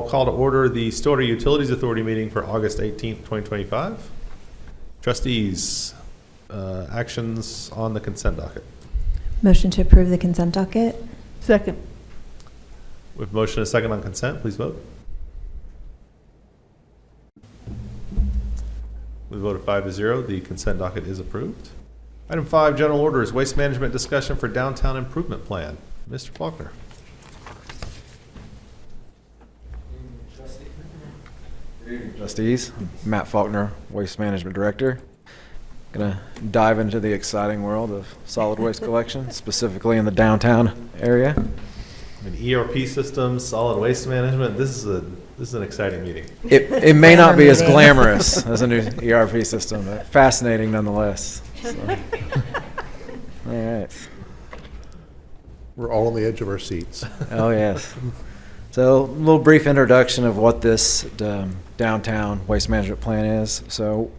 I'll call to order the Stillwater Utilities Authority meeting for August 18th, 2025. Trustees, actions on the consent docket. Motion to approve the consent docket. Second. With motion and a second on consent, please vote. We voted 5-0. The consent docket is approved. Item 5, general orders, waste management discussion for downtown improvement plan. Mr. Faulkner. Trustees, Matt Faulkner, Waste Management Director. Gonna dive into the exciting world of solid waste collection, specifically in the downtown area. ERP systems, solid waste management. This is an exciting meeting. It may not be as glamorous as a new ERP system, but fascinating nonetheless. So. All right. We're all on the edge of our seats. Oh yes. So a little brief introduction of what this downtown waste management plan is. So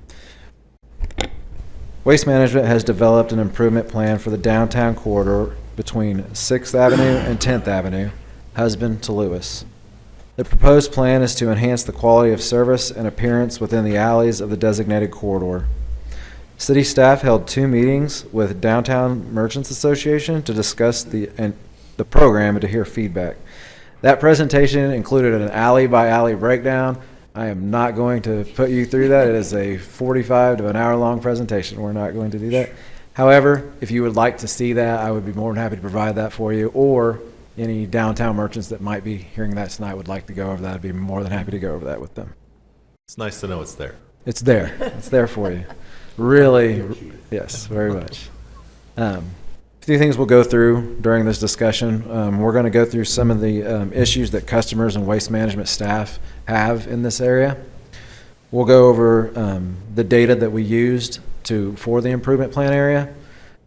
Waste Management has developed an improvement plan for the downtown corridor between 6th Avenue and 10th Avenue, Husband to Lewis. The proposed plan is to enhance the quality of service and appearance within the alleys of the designated corridor. City staff held 2 meetings with Downtown Merchants Association to discuss the program and to hear feedback. That presentation included an alley-by-alley breakdown. I am not going to put you through that. It is a 45 to an hour-long presentation. We're not going to do that. However, if you would like to see that, I would be more than happy to provide that for you, or any downtown merchants that might be hearing that tonight would like to go over that. I'd be more than happy to go over that with them. It's nice to know it's there. It's there. It's there for you. Really, yes, very much. A few things we'll go through during this discussion. We're going to go through some of the issues that customers and waste management staff have in this area. We'll go over the data that we used for the improvement plan area,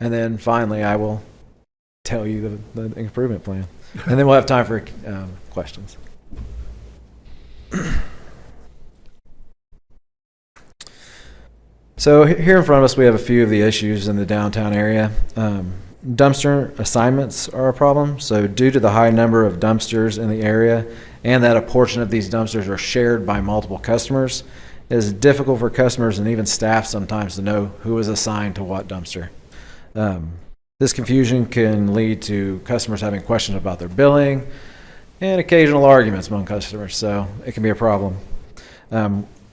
and then finally I will tell you the improvement plan, and then we'll have time for questions. So here in front of us we have a few of the issues in the downtown area. Dumpster assignments are a problem. So due to the high number of dumpsters in the area and that a portion of these dumpsters are shared by multiple customers, it is difficult for customers and even staff sometimes to know who is assigned to what dumpster. This confusion can lead to customers having questions about their billing and occasional arguments among customers, so it can be a problem.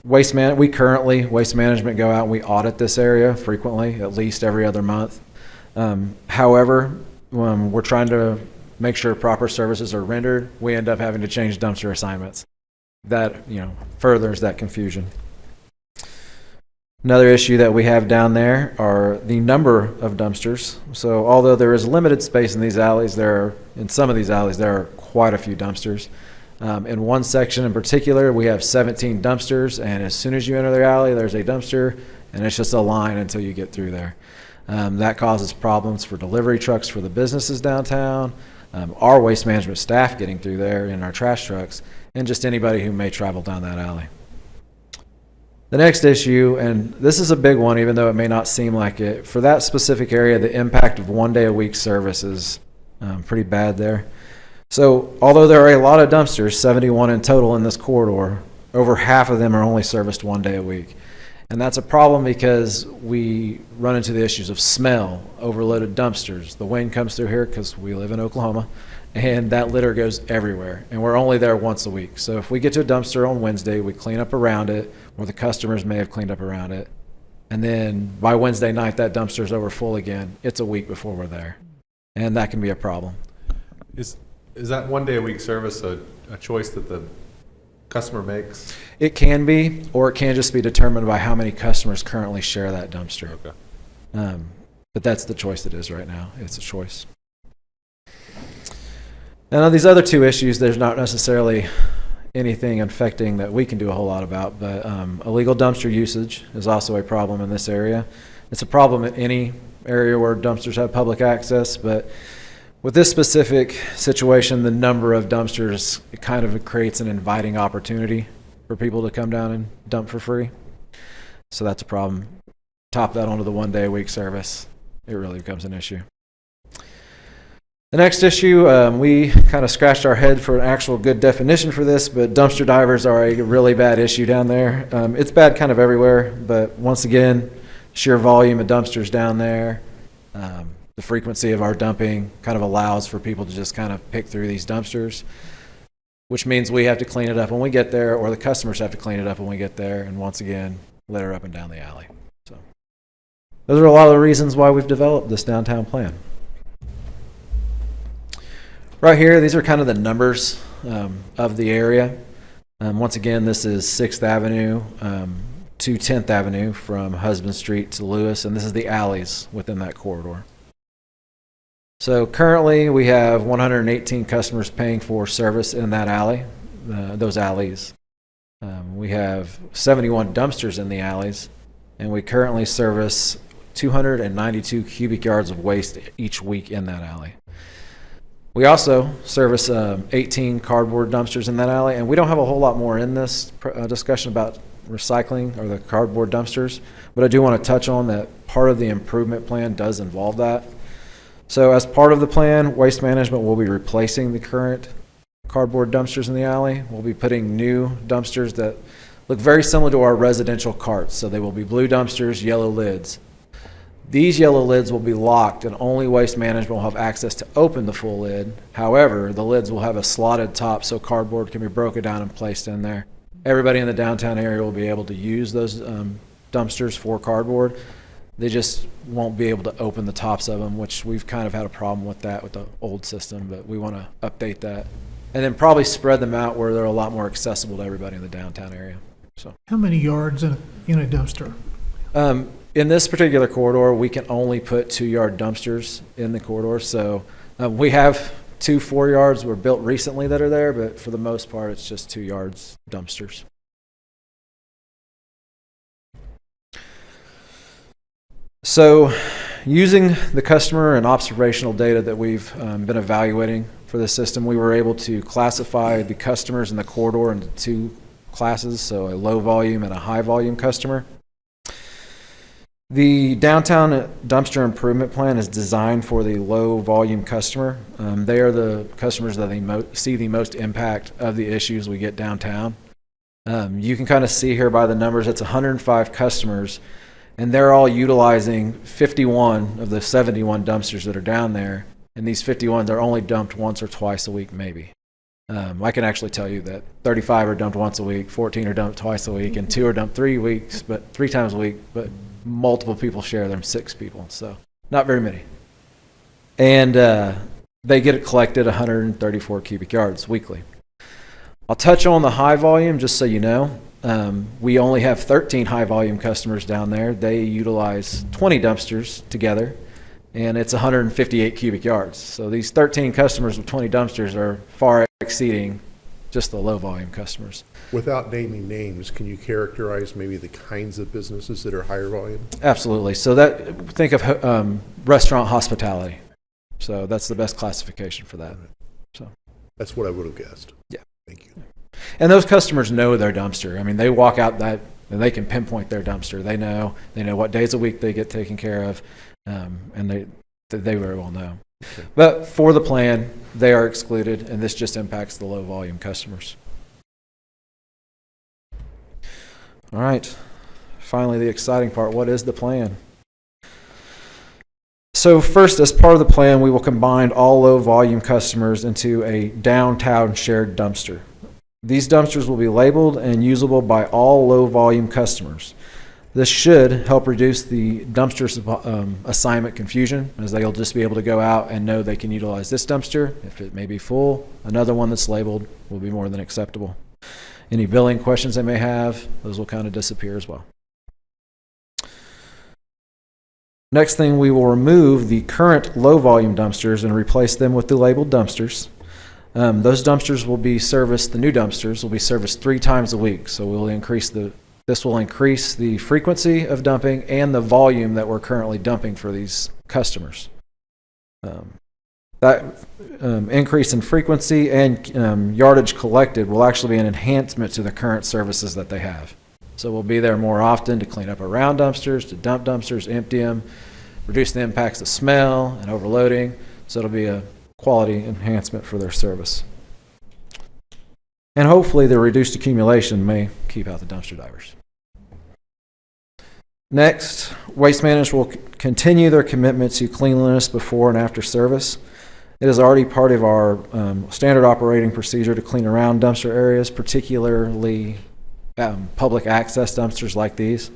Waste Management go out and we audit this area frequently, at least every other month. However, when we're trying to make sure proper services are rendered, we end up having to change dumpster assignments. That furthers that confusion. Another issue that we have down there are the number of dumpsters. So although there is limited space in these alleys, in some of these alleys there are quite a few dumpsters. In one section in particular, we have 17 dumpsters, and as soon as you enter the alley, there's a dumpster, and it's just a line until you get through there. That causes problems for delivery trucks for the businesses downtown, our waste management staff getting through there in our trash trucks, and just anybody who may travel down that alley. The next issue, and this is a big one even though it may not seem like it, for that specific area, the impact of 1 day a week service is pretty bad there. So although there are a lot of dumpsters, 71 in total in this corridor, over half of them are only serviced 1 day a week. And that's a problem because we run into the issues of smell, overloaded dumpsters. The wind comes through here because we live in Oklahoma, and that litter goes everywhere. And we're only there once a week. So if we get to a dumpster on Wednesday, we clean up around it, or the customers may have cleaned up around it. And then by Wednesday night, that dumpster's over full again. It's a week before we're there. And that can be a problem. Is that 1 day a week service a choice that the customer makes? It can be, or it can just be determined by how many customers currently share that dumpster. Okay. But that's the choice it is right now. It's a choice. Now these other 2 issues, there's not necessarily anything affecting that we can do a whole lot about, but illegal dumpster usage is also a problem in this area. It's a problem in any area where dumpsters have public access, but with this specific situation, the number of dumpsters, it kind of creates an inviting opportunity for people to come down and dump for free. So that's a problem. Top that onto the 1 day a week service, it really becomes an issue. The next issue, we kind of scratched our head for an actual good definition for this, but dumpster divers are a really bad issue down there. It's bad kind of everywhere, but once again, sheer volume of dumpsters down there, the frequency of our dumping kind of allows for people to just kind of pick through these dumpsters, which means we have to clean it up when we get there, or the customers have to clean it up when we get there, and once again, litter up and down the alley. So those are a lot of the reasons why we've developed this downtown plan. Right here, these are kind of the numbers of the area. Once again, this is 6th Avenue to 10th Avenue from Husband Street to Lewis, and this is the alleys within that corridor. So currently, we have 118 customers paying for service in that alley, those alleys. We have 71 dumpsters in the alleys, and we currently service 292 cubic yards of waste each week in that alley. We also service 18 cardboard dumpsters in that alley, and we don't have a whole lot more in this discussion about recycling or the cardboard dumpsters, but I do want to touch on that part of the improvement plan does involve that. So as part of the plan, Waste Management will be replacing the current cardboard dumpsters in the alley. We'll be putting new dumpsters that look very similar to our residential carts, so they will be blue dumpsters, yellow lids. These yellow lids will be locked, and only Waste Management will have access to open the full lid. However, the lids will have a slotted top so cardboard can be broken down and placed in there. Everybody in the downtown area will be able to use those dumpsters for cardboard. They just won't be able to open the tops of them, which we've kind of had a problem with that with the old system, but we want to update that. And then probably spread them out where they're a lot more accessible to everybody in the downtown area. So, How many yards in a dumpster? in this particular corridor, we can only put 2-yard dumpsters in the corridor. So we have 2 4-yards were built recently that are there, but for the most part, it's just 2 yards dumpsters. So using the customer and observational data that we've been evaluating for this system, we were able to classify the customers in the corridor into 2 classes, so a low volume and a high volume customer. The downtown dumpster improvement plan is designed for the low volume customer. They are the customers that see the most impact of the issues we get downtown. You can kind of see here by the numbers, it's 105 customers, and they're all utilizing 51 of the 71 dumpsters that are down there. And these 51, they're only dumped once or twice a week, maybe. I can actually tell you that 35 are dumped once a week, 14 are dumped twice a week, and 2 are dumped 3 times a week, but multiple people share them, 6 people, so not very many. And they get it collected 134 cubic yards weekly. I'll touch on the high volume just so you know. We only have 13 high volume customers down there. They utilize 20 dumpsters together, and it's 158 cubic yards. So these 13 customers with 20 dumpsters are far exceeding just the low volume customers. Without naming names, can you characterize maybe the kinds of businesses that are higher volume? Absolutely. So think of restaurant hospitality. So that's the best classification for that. So That's what I would have guessed. Yeah. Thank you. And those customers know their dumpster. I mean, they walk out that and they can pinpoint their dumpster. They know what days a week they get taken care of, and they very well know. Okay. But for the plan, they are excluded, and this just impacts the low volume customers. All right. Finally, the exciting part. What is the plan? So first, as part of the plan, we will combine all low volume customers into a downtown shared dumpster. These dumpsters will be labeled and usable by all low volume customers. This should help reduce the dumpster assignment confusion, as they'll just be able to go out and know they can utilize this dumpster. If it may be full, another one that's labeled will be more than acceptable. Any billing questions they may have, those will kind of disappear as well. Next thing, we will remove the current low volume dumpsters and replace them with the labeled dumpsters. Those dumpsters will be serviced, the new dumpsters will be serviced 3 times a week. So this will increase the frequency of dumping and the volume that we're currently dumping for these customers. That increase in frequency and yardage collected will actually be an enhancement to the current services that they have. So we'll be there more often to clean up around dumpsters, to dump dumpsters, empty them, reduce the impacts of smell and overloading. So it'll be quality enhancement for their service. And hopefully the reduced accumulation may keep out the dumpster divers. Next, Waste Management will continue their commitment to cleanliness before and after service. It is already part of our standard operating procedure to clean around dumpster areas, particularly public access dumpsters like these.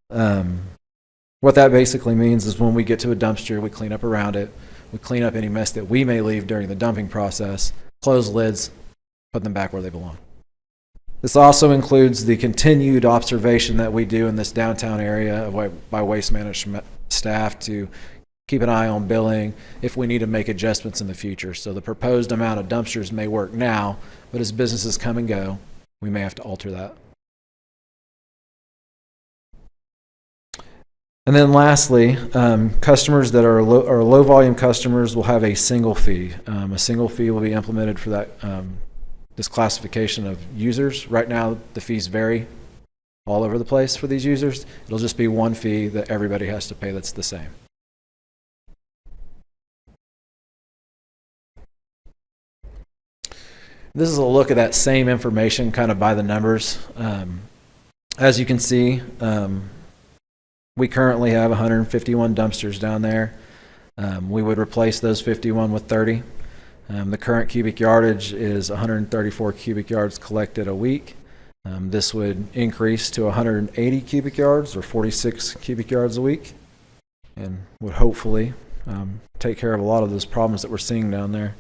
What that basically means is when we get to a dumpster, we clean up around it, we clean up any mess that we may leave during the dumping process, close lids, put them back where they belong. This also includes the continued observation that we do in this downtown area by Waste Management staff to keep an eye on billing if we need to make adjustments in the future. So the proposed amount of dumpsters may work now, but as businesses come and go, we may have to alter that. And then lastly, customers that are low volume customers will have a single fee. A single fee will be implemented for that this classification of users. Right now, the fees vary all over the place for these users. It'll just be one fee that everybody has to pay that's the same. This is a look at that same information kind of by the numbers. As you can see, we currently have 151 dumpsters down there. We would replace those 51 with 30. The current cubic yardage is 134 cubic yards collected a week. This would increase to 180 cubic yards or 46 cubic yards a week and would hopefully take care of a lot of those problems that we're seeing down there.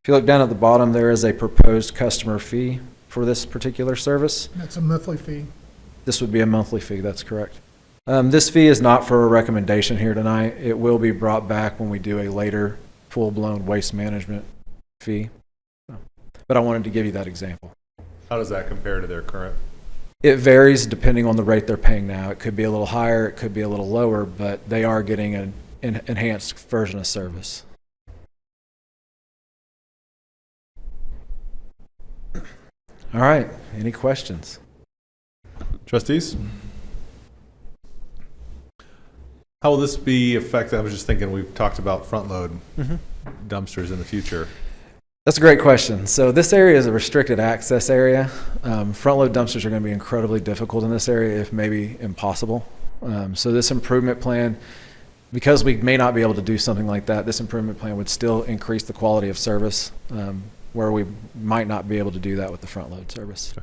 If you look down at the bottom, there is a proposed customer fee for this particular service. That's a monthly fee. This would be a monthly fee, that's correct. This fee is not for a recommendation here tonight. It will be brought back when we do a later full-blown waste management fee. But I wanted to give you that example. How does that compare to their current? It varies depending on the rate they're paying now. It could be a little higher, it could be a little lower, but they are getting an enhanced version of service. All right, any questions? Trustees? How will this be effective? I was just thinking, we've talked about front load dumpsters in the future. That's a great question. So this area is a restricted access area. Front load dumpsters are going to be incredibly difficult in this area, if maybe impossible. So this improvement plan, because we may not be able to do something like that, this improvement plan would still increase the quality of service, where we might not be able to do that with the front load service.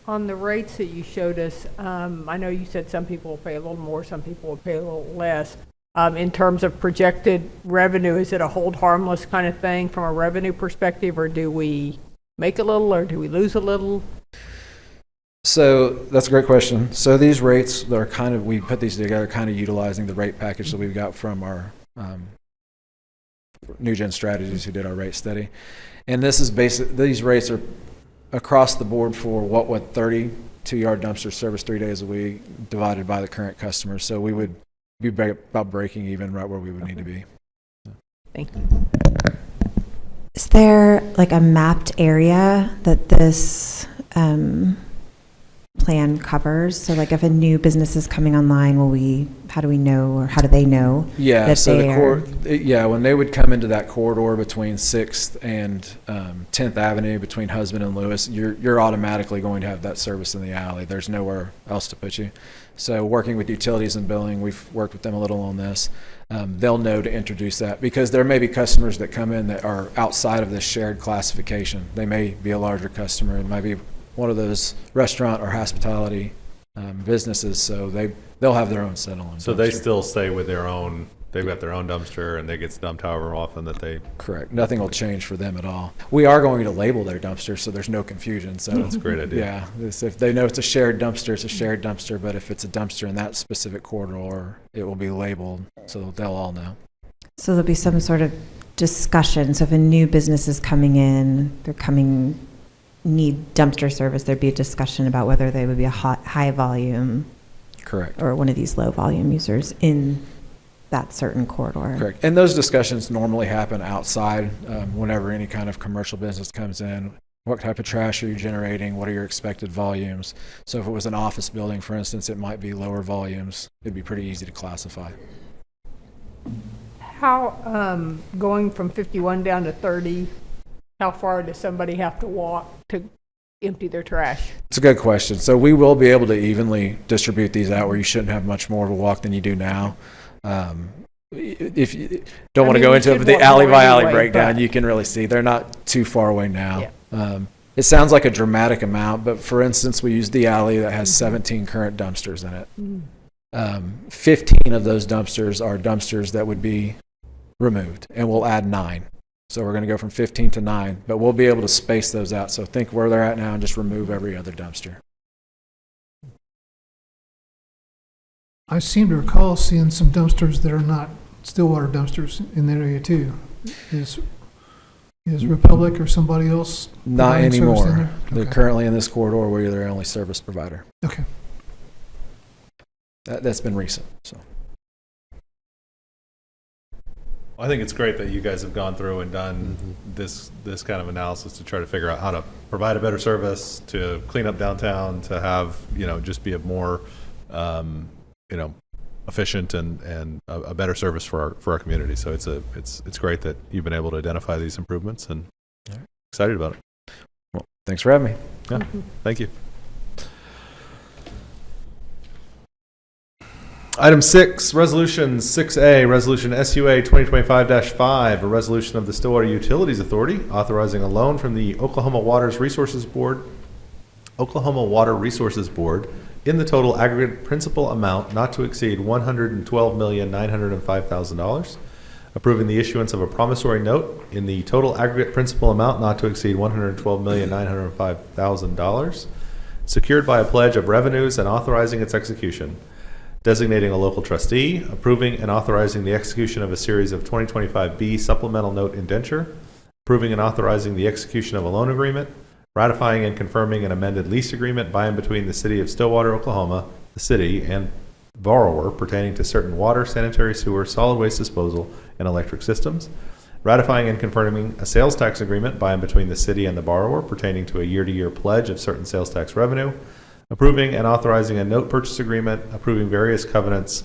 On the rates that you showed us, I know you said some people will pay a little more, some people will pay a little less. In terms of projected revenue, is it a hold harmless kind of thing from a revenue perspective, or do we make a little or do we lose a little? So that's a great question. So these rates are kind of, we put these together kind of utilizing the rate package that we've got from our New Gen Strategies who did our rate study. And this is these rates are across the board for what would 32-yard dumpster service 3 days a week divided by the current customers. So we would be about breaking even right where we would need to be. Thank you. Is there like a mapped area that this plan covers? So like if a new business is coming online, how do we know, or how do they know? Yeah, that so when they would come into that corridor between 6th and 10th Avenue, between Husband and Lewis, you're automatically going to have that service in the alley. There's nowhere else to put you. So working with utilities and billing, we've worked with them a little on this. They'll know to introduce that, because there may be customers that come in that are outside of this shared classification. They may be a larger customer. It might be one of those restaurant or hospitality businesses, so they'll have their own set-alone. So they still stay with their own, they've got their own dumpster and they get dumped however often that they. Correct. Nothing will change for them at all. We are going to label their dumpsters so there's no confusion. So That's a great idea. Yeah. If they know it's a shared dumpster, it's a shared dumpster, but if it's a dumpster in that specific corridor, it will be labeled so they'll all know. So there'll be some sort of discussion. So if a new business is coming in, need dumpster service, there'd be a discussion about whether they would be a high volume. Correct. Or one of these low volume users in that certain corridor. Correct. And those discussions normally happen outside whenever any kind of commercial business comes in. What type of trash are you generating? What are your expected volumes? So if it was an office building, for instance, it might be lower volumes. It'd be pretty easy to classify. How, going from 51 down to 30, how far does somebody have to walk to empty their trash? It's a good question. So we will be able to evenly distribute these out where you shouldn't have much more of a walk than you do now. If you don't want to go we into should the walk alley more by alley anyway, breakdown, but- you can really see they're not too far away now. It sounds like a dramatic amount, but for instance, we use the alley that has 17 current dumpsters in it. 15 of those dumpsters are dumpsters that would be removed, and we'll add 9. So we're going to go from 15 to 9, but we'll be able to space those out. So think where they're at now and just remove every other dumpster. I seem to recall seeing some dumpsters that are not Stillwater dumpsters in that area too. Is Republic or somebody else? Not providing service in anymore. there? They're Okay. currently in this corridor where you're their only service provider. Okay. That's been recent. So I think it's great that you guys have gone through and done this kind of analysis to try to figure out how to provide a better service, to clean up downtown, to have, just be a more, efficient and a better service for our community. So it's great that you've been able to identify these improvements, and excited about it. well, thanks for having me. Yeah, thank you. Item 6, Resolution 6A, Resolution SUA 2025-5, a resolution of the Stillwater Utilities Authority authorizing a loan from the Oklahoma Water Resources Board in the total aggregate principal amount not to exceed $112,905,000, approving the issuance of a promissory note in the total aggregate principal amount not to exceed $112,905,000, secured by a pledge of revenues and authorizing its execution, designating a local trustee, approving and authorizing the execution of a series of 2025B supplemental note indenture, approving and authorizing the execution of a loan agreement, ratifying and confirming an amended lease agreement by and between the City of Stillwater, Oklahoma, the city, and borrower pertaining to certain water, sanitary sewer, solid waste disposal, and electric systems, ratifying and confirming a sales tax agreement by and between the city and the borrower pertaining to a year-to-year pledge of certain sales tax revenue, approving and authorizing a note purchase agreement, approving various covenants,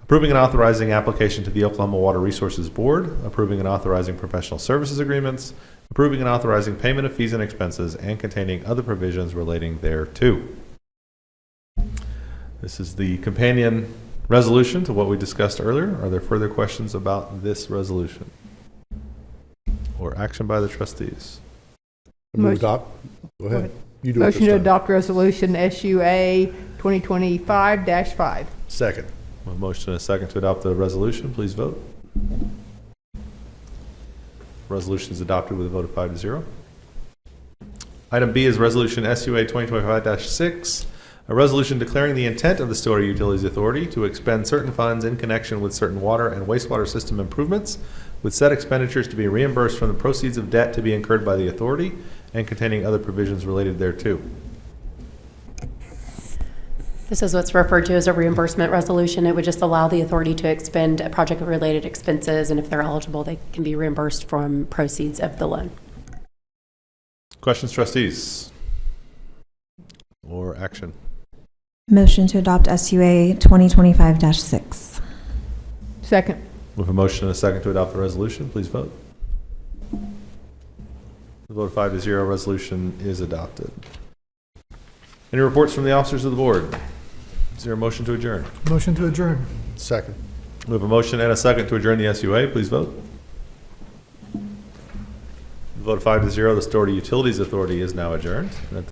approving and authorizing application to the Oklahoma Water Resources Board, approving and authorizing professional services agreements, approving and authorizing payment of fees and expenses, and containing other provisions relating thereto. This is the companion resolution to what we discussed earlier. Are there further questions about this resolution or action by the trustees? Move Motion- adopt. Go Go ahead. ahead. You do it Motion this to time. adopt resolution SUA 2025-5. Second. A motion and a second to adopt the resolution. Please vote. Resolution is adopted with a vote of 5-0. Item B is Resolution SUA 2025-6, a resolution declaring the intent of the Stillwater Utilities Authority to expend certain funds in connection with certain water and wastewater system improvements, with said expenditures to be reimbursed from the proceeds of debt to be incurred by the authority, and containing other provisions related thereto. This is what's referred to as a reimbursement resolution. It would just allow the authority to expend project-related expenses, and if they're eligible, they can be reimbursed from proceeds of the loan. Questions, trustees? Or action? Motion to adopt SUA 2025-6. Second. With a motion and a second to adopt the resolution, please vote. The vote of 5-0, resolution is adopted. Any reports from the officers of the board? Is there a motion to adjourn? Motion to adjourn. Second. We have a motion and a second to adjourn the SUA. Please vote. The vote of 5-0, the Stillwater Utilities Authority is now adjourned. And at